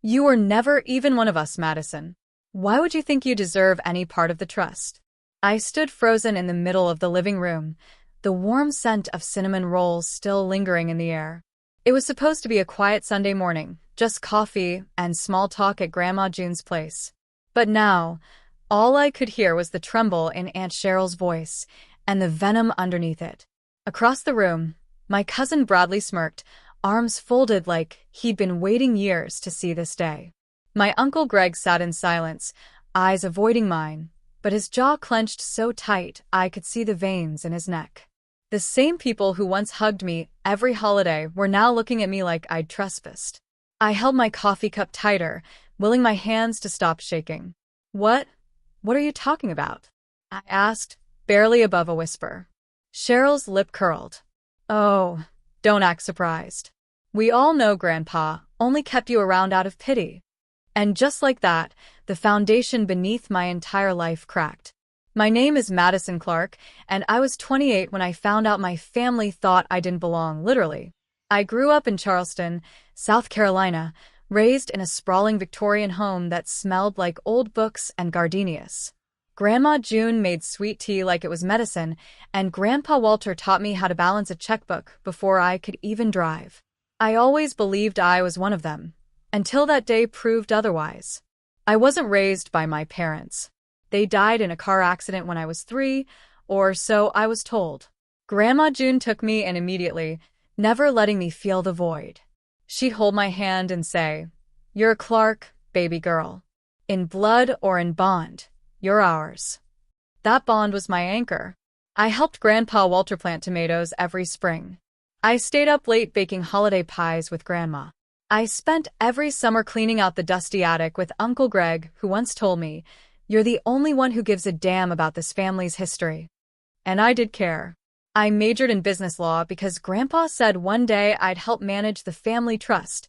You were never even one of us, Madison. Why would you think you deserve any part of the trust? I stood frozen in the middle of the living room, the warm scent of cinnamon rolls still lingering in the air. It was supposed to be a quiet Sunday morning, just coffee and small talk at Grandma June's place. But now, all I could hear was the tremble in Aunt Cheryl's voice and the venom underneath it. Across the room, my cousin Bradley smirked, arms folded like he'd been waiting years to see this day. My Uncle Greg sat in silence, eyes avoiding mine, but his jaw clenched so tight I could see the veins in his neck. The same people who once hugged me every holiday were now looking at me like I'd trespassed. I held my coffee cup tighter, willing my hands to stop shaking. What are you talking about? I asked, barely above a whisper. Cheryl's lip curled. Oh, don't act surprised. We all know Grandpa only kept you around out of pity. And just like that, the foundation beneath my entire life cracked. My name is Madison Clark, and I was 28 when I found out my family thought I didn't belong, literally. I grew up in Charleston, South Carolina, raised in a sprawling Victorian home that smelled like old books and gardenias. Grandma June made sweet tea like it was medicine, and Grandpa Walter taught me how to balance a checkbook before I could even drive. I always believed I was one of them, until that day proved otherwise. I wasn't raised by my parents. They died in a car accident when I was 3, or so I was told. Grandma June took me in immediately, never letting me feel the void. She'd hold my hand and say, "You're Clark, baby girl. In blood or in bond, you're ours." That bond was my anchor. I helped Grandpa Walter plant tomatoes every spring. I stayed up late baking holiday pies with Grandma. I spent every summer cleaning out the dusty attic with Uncle Greg, who once told me, "You're the only one who gives a damn about this family's history." And I did care. I majored in business law because Grandpa said one day I'd help manage the family trust,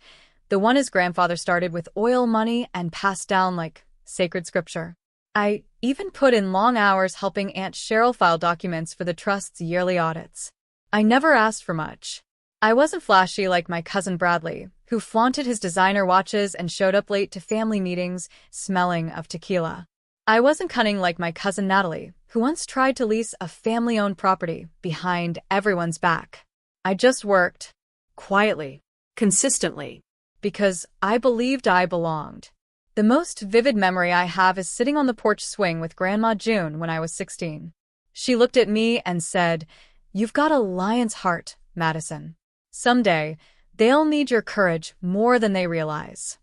the one his grandfather started with oil money and passed down like sacred scripture. I even put in long hours helping Aunt Cheryl file documents for the trust's yearly audits. I never asked for much. I wasn't flashy like my cousin Bradley, who flaunted his designer watches and showed up late to family meetings, smelling of tequila. I wasn't cunning like my cousin Natalie, who once tried to lease a family-owned property behind everyone's back. I just worked, quietly, consistently, because I believed I belonged. The most vivid memory I have is sitting on the porch swing with Grandma June when I was 16. She looked at me and said, "You've got a lion's heart, Madison. Someday, they'll need your courage more than they realize."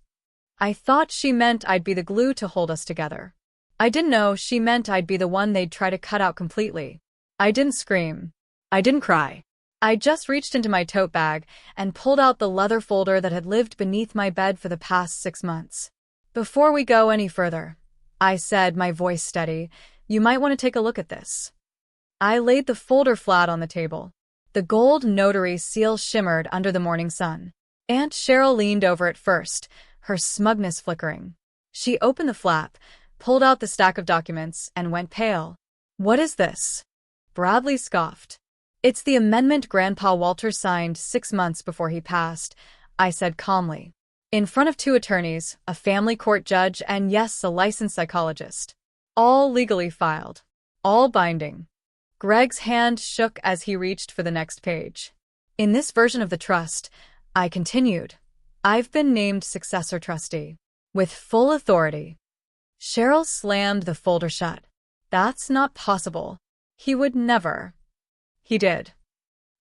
I thought she meant I'd be the glue to hold us together. I didn't know she meant I'd be the one they'd try to cut out completely. I didn't scream. I didn't cry. I just reached into my tote bag and pulled out the leather folder that had lived beneath my bed for the past 6 months. "Before we go any further," I said, my voice steady, "you might want to take a look at this." I laid the folder flat on the table. The gold notary seal shimmered under the morning sun. Aunt Cheryl leaned over it first, her smugness flickering. She opened the flap, pulled out the stack of documents, and went pale. "What is this?" Bradley scoffed. "It's the amendment Grandpa Walter signed 6 months before he passed," I said calmly. "In front of 2 attorneys, a family court judge, and yes, a licensed psychologist. All legally filed. All binding." Greg's hand shook as he reached for the next page. "In this version of the trust," I continued, "I've been named successor trustee. With full authority." Cheryl slammed the folder shut. "That's not possible. He would never." "He did."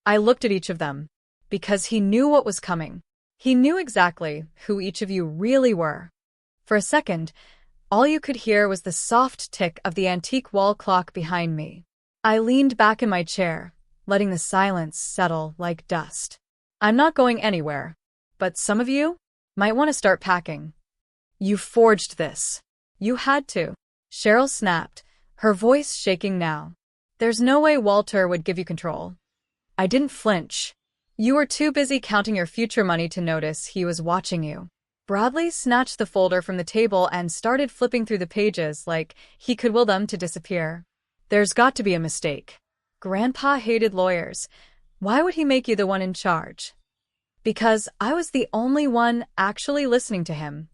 I looked at each of them. Because he knew what was coming. He knew exactly who each of you really were. For a second, all you could hear was the soft tick of the antique wall clock behind me. I leaned back in my chair, letting the silence settle like dust. "I'm not going anywhere, but some of you might want to start packing. You forged this. You had to." Cheryl snapped, her voice shaking now. "There's no way Walter would give you control." I didn't flinch. "You were too busy counting your future money to notice he was watching you." Bradley snatched the folder from the table and started flipping through the pages like he could will them to disappear. "There's got to be a mistake. Grandpa hated lawyers. Why would he make you the one in charge?" "Because I was the only one actually listening to him,"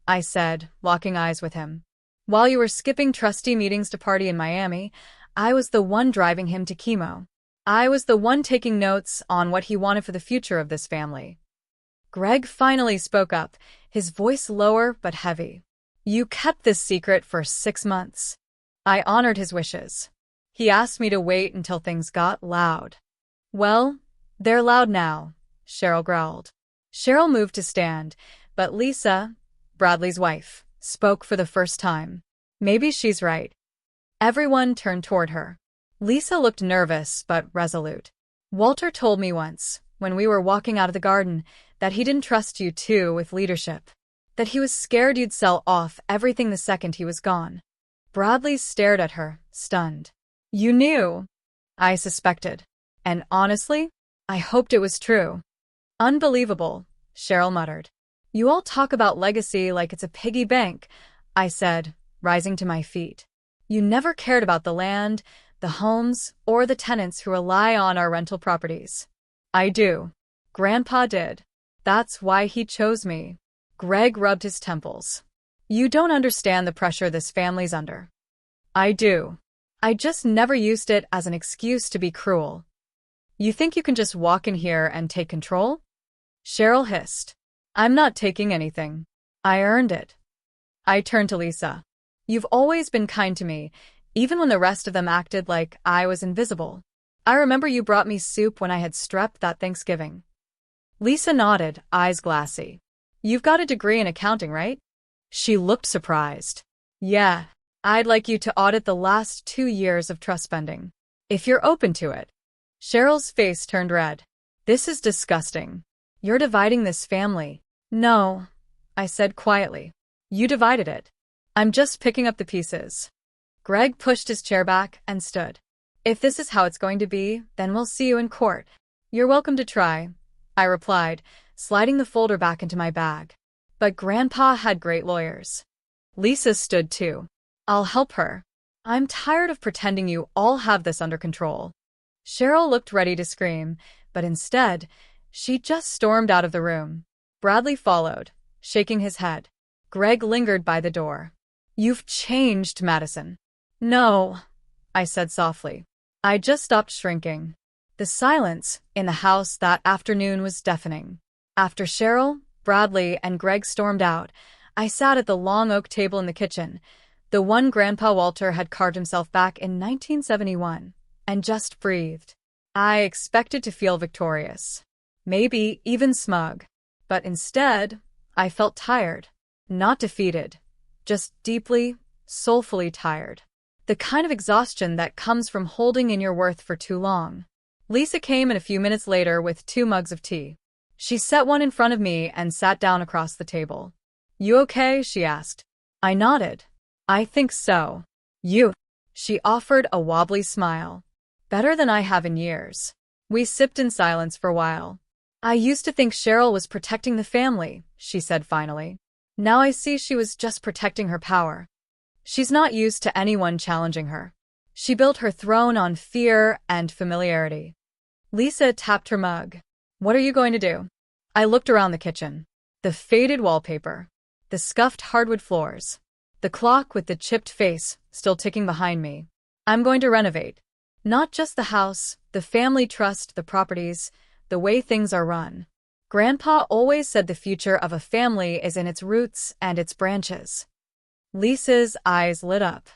I said, locking eyes with him. While you were skipping trustee meetings to party in Miami, I was the one driving him to chemo. I was the one taking notes on what he wanted for the future of this family. Greg finally spoke up, his voice lower but heavy. You kept this secret for 6 months. I honored his wishes. He asked me to wait until things got loud. Well, they're loud now, Cheryl growled. Cheryl moved to stand, but Lisa, Bradley's wife, spoke for the first time. Maybe she's right. Everyone turned toward her. Lisa looked nervous but resolute. Walter told me once, when we were walking out of the garden, that he didn't trust you too with leadership. That he was scared you'd sell off everything the second he was gone. Bradley stared at her, stunned. You knew? I suspected. And honestly, I hoped it was true. Unbelievable, Cheryl muttered. You all talk about legacy like it's a piggy bank, I said, rising to my feet. You never cared about the land, the homes, or the tenants who rely on our rental properties. I do. Grandpa did. That's why he chose me. Greg rubbed his temples. You don't understand the pressure this family's under. I do. I just never used it as an excuse to be cruel. You think you can just walk in here and take control? Cheryl hissed. I'm not taking anything. I earned it. I turned to Lisa. You've always been kind to me, even when the rest of them acted like I was invisible. I remember you brought me soup when I had strep that Thanksgiving. Lisa nodded, eyes glassy. You've got a degree in accounting, right? She looked surprised. Yeah, I'd like you to audit the last 2 years of trust spending. If you're open to it. Cheryl's face turned red. This is disgusting. You're dividing this family. No, I said quietly. You divided it. I'm just picking up the pieces. Greg pushed his chair back and stood. If this is how it's going to be, then we'll see you in court. You're welcome to try, I replied, sliding the folder back into my bag. But Grandpa had great lawyers. Lisa stood too. I'll help her. I'm tired of pretending you all have this under control. Cheryl looked ready to scream, but instead, she just stormed out of the room. Bradley followed, shaking his head. Greg lingered by the door. You've changed, Madison. No, I said softly. I just stopped shrinking. The silence in the house that afternoon was deafening. After Cheryl, Bradley, and Greg stormed out, I sat at the long oak table in the kitchen, the one Grandpa Walter had carved himself back in 1971, and just breathed. I expected to feel victorious. Maybe even smug. But instead, I felt tired. Not defeated. Just deeply, soulfully tired. The kind of exhaustion that comes from holding in your worth for too long. Lisa came in a few minutes later with 2 mugs of tea. She set one in front of me and sat down across the table. You okay? She asked. I nodded. I think so. You? She offered a wobbly smile. Better than I have in years. We sipped in silence for a while. I used to think Cheryl was protecting the family, she said finally. Now I see she was just protecting her power. She's not used to anyone challenging her. She built her throne on fear and familiarity. Lisa tapped her mug. What are you going to do? I looked around the kitchen. The faded wallpaper. The scuffed hardwood floors. The clock with the chipped face still ticking behind me. I'm going to renovate. Not just the house, the family trust, the properties, the way things are run. Grandpa always said the future of a family is in its roots and its branches. Lisa's eyes lit up.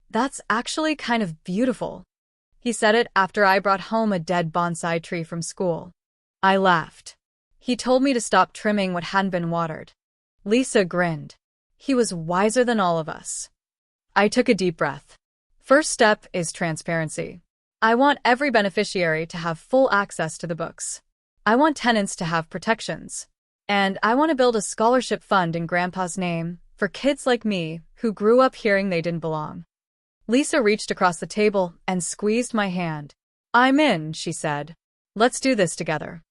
That's actually kind of beautiful. He said it after I brought home a dead bonsai tree from school. I laughed. He told me to stop trimming what hadn't been watered. Lisa grinned. He was wiser than all of us. I took a deep breath. First step is transparency. I want every beneficiary to have full access to the books. I want tenants to have protections. And I want to build a scholarship fund in Grandpa's name for kids like me who grew up hearing they didn't belong. Lisa reached across the table and squeezed my hand. I'm in, she said. Let's do this together.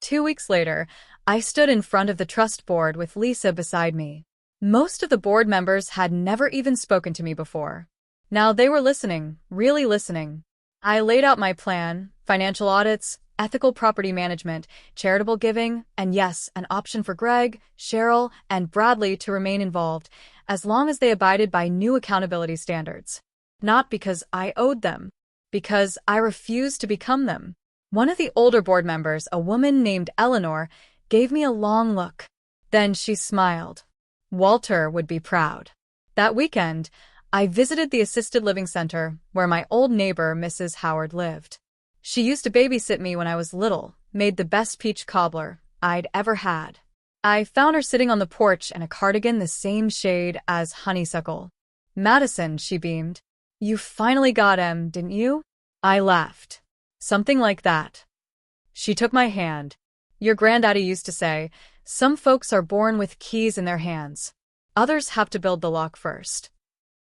2 weeks later, I stood in front of the trust board with Lisa beside me. Most of the board members had never even spoken to me before. Now they were listening, really listening. I laid out my plan, financial audits, ethical property management, charitable giving, and yes, an option for Greg, Cheryl, and Bradley to remain involved, as long as they abided by new accountability standards. Not because I owed them, because I refused to become them. One of the older board members, a woman named Eleanor, gave me a long look. Then she smiled. Walter would be proud. That weekend, I visited the assisted living center where my old neighbor, Mrs. Howard, lived. She used to babysit me when I was little, made the best peach cobbler I'd ever had. I found her sitting on the porch in a cardigan the same shade as honeysuckle. "Madison," she beamed. "You finally got him, didn't you?" I laughed. "Something like that." She took my hand. "Your granddaddy used to say, some folks are born with keys in their hands. Others have to build the lock first.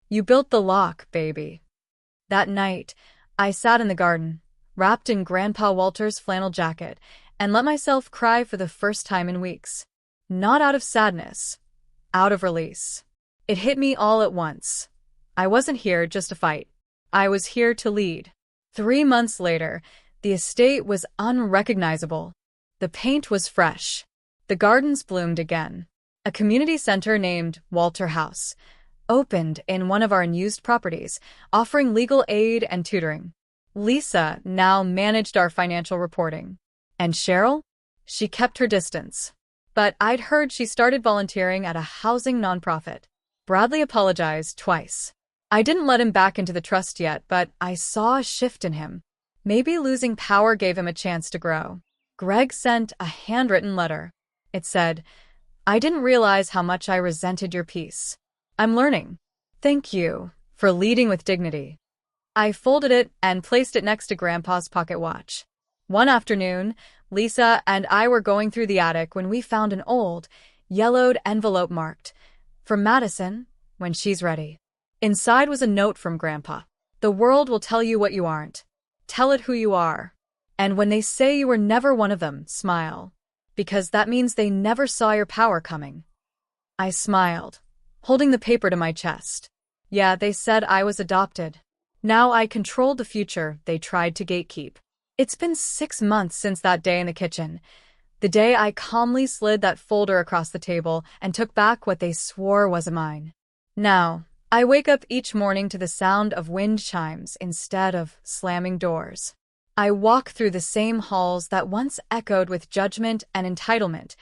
You built the lock, baby." That night, I sat in the garden, wrapped in Grandpa Walter's flannel jacket, and let myself cry for the first time in weeks. Not out of sadness, out of release. It hit me all at once. I wasn't here just to fight. I was here to lead. 3 months later, the estate was unrecognizable. The paint was fresh. The gardens bloomed again. A community center named Walter House opened in one of our unused properties, offering legal aid and tutoring. Lisa now managed our financial reporting. And Cheryl? She kept her distance. But I'd heard she started volunteering at a housing nonprofit. Bradley apologized twice. I didn't let him back into the trust yet, but I saw a shift in him. Maybe losing power gave him a chance to grow. Greg sent a handwritten letter. It said, "I didn't realize how much I resented your peace. I'm learning. Thank you for leading with dignity." I folded it and placed it next to Grandpa's pocket watch. One afternoon, Lisa and I were going through the attic when we found an old, yellowed envelope marked, "For Madison, when she's ready." Inside was a note from Grandpa. "The world will tell you what you aren't. Tell it who you are. And when they say you were never one of them, smile. Because that means they never saw your power coming." I smiled, holding the paper to my chest. Yeah, they said I was adopted. Now I controlled the future they tried to gatekeep. It's been 6 months since that day in the kitchen, the day I calmly slid that folder across the table and took back what they swore was mine. Now, I wake up each morning to the sound of wind chimes instead of slamming doors. I walk through the same halls that once echoed with judgment and entitlement,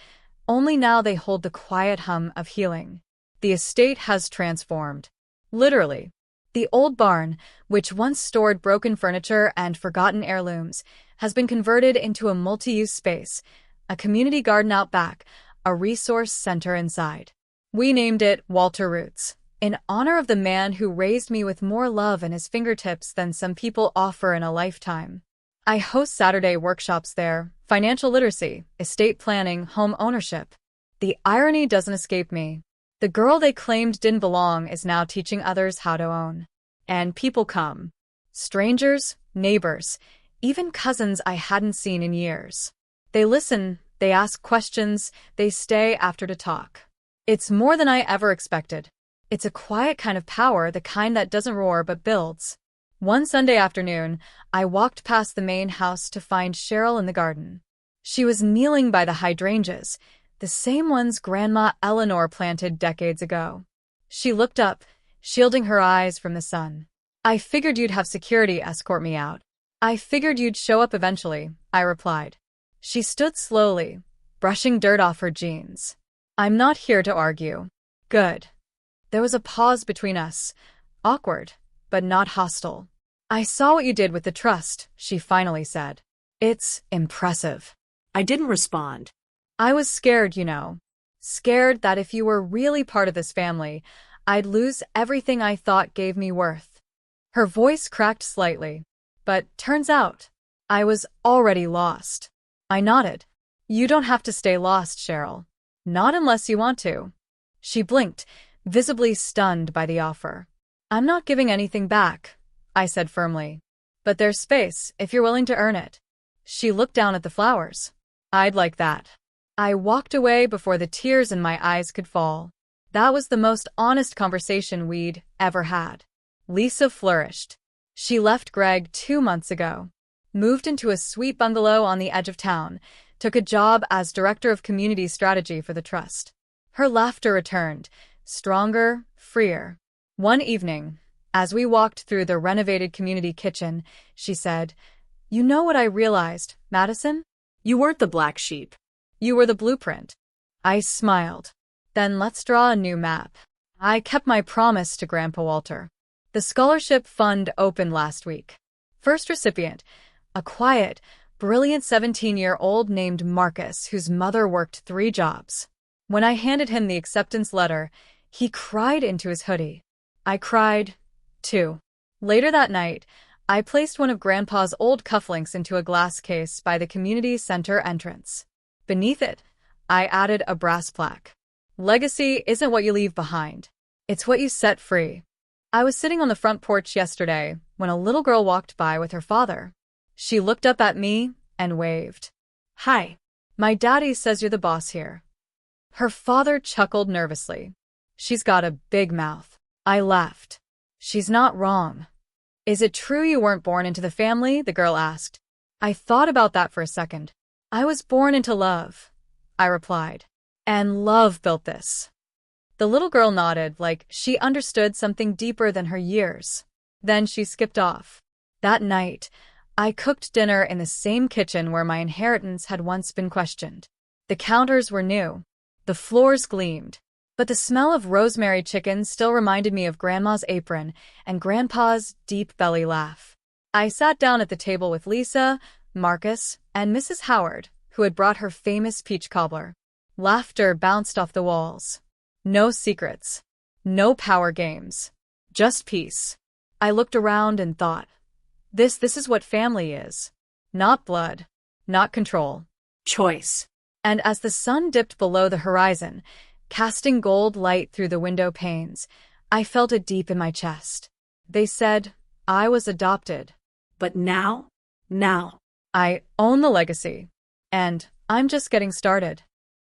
only now they hold the quiet hum of healing. The estate has transformed. Literally. The old barn, which once stored broken furniture and forgotten heirlooms, has been converted into a multi-use space, a community garden out back, a resource center inside. We named it Walter Roots, in honor of the man who raised me with more love in his fingertips than some people offer in a lifetime. I host Saturday workshops there, financial literacy, estate planning, home ownership. The irony doesn't escape me. The girl they claimed didn't belong is now teaching others how to own. And people come. Strangers, neighbors, even cousins I hadn't seen in years. They listen, they ask questions, they stay after to talk. It's more than I ever expected. It's a quiet kind of power, the kind that doesn't roar but builds. One Sunday afternoon, I walked past the main house to find Cheryl in the garden. She was kneeling by the hydrangeas, the same ones Grandma Eleanor planted decades ago. She looked up, shielding her eyes from the sun. "I figured you'd have security escort me out. I figured you'd show up eventually," I replied. She stood slowly, brushing dirt off her jeans. "I'm not here to argue." "Good." There was a pause between us, awkward, but not hostile. "I saw what you did with the trust," she finally said. "It's impressive." I didn't respond. "I was scared, you know. Scared that if you were really part of this family, I'd lose everything I thought gave me worth." Her voice cracked slightly. "But turns out, I was already lost." I nodded. "You don't have to stay lost, Cheryl. Not unless you want to." She blinked, visibly stunned by the offer. "I'm not giving anything back," I said firmly. "But there's space if you're willing to earn it." She looked down at the flowers. "I'd like that." I walked away before the tears in my eyes could fall. That was the most honest conversation we'd ever had. Lisa flourished. She left Greg 2 months ago. moved into a sweet bungalow on the edge of town, took a job as director of community strategy for the trust. Her laughter returned, stronger, freer. One evening, as we walked through the renovated community kitchen, she said, "You know what I realized, Madison? You weren't the black sheep. You were the blueprint." I smiled. "Then let's draw a new map." I kept my promise to Grandpa Walter. The scholarship fund opened last week. First recipient, a quiet, brilliant 17-year-old named Marcus, whose mother worked 3 jobs. When I handed him the acceptance letter, he cried into his hoodie. I cried, too. Later that night, I placed one of Grandpa's old cufflinks into a glass case by the community center entrance. Beneath it, I added a brass plaque. "Legacy isn't what you leave behind. It's what you set free." I was sitting on the front porch yesterday when a little girl walked by with her father. She looked up at me and waved. "Hi. My daddy says you're the boss here." Her father chuckled nervously. "She's got a big mouth." I laughed. "She's not wrong." "Is it true you weren't born into the family?" the girl asked. I thought about that for a second. "I was born into love," I replied. "And love built this." The little girl nodded like she understood something deeper than her years. Then she skipped off. That night, I cooked dinner in the same kitchen where my inheritance had once been questioned. The counters were new. The floors gleamed. But the smell of rosemary chicken still reminded me of Grandma's apron and Grandpa's deep belly laugh. I sat down at the table with Lisa, Marcus, and Mrs. Howard, who had brought her famous peach cobbler. Laughter bounced off the walls. No secrets. No power games. Just peace. I looked around and thought, this is what family is. Not blood. Not control. Choice. And as the sun dipped below the horizon, casting gold light through the window panes, I felt it deep in my chest. They said I was adopted. But now, I own the legacy. And I'm just getting started.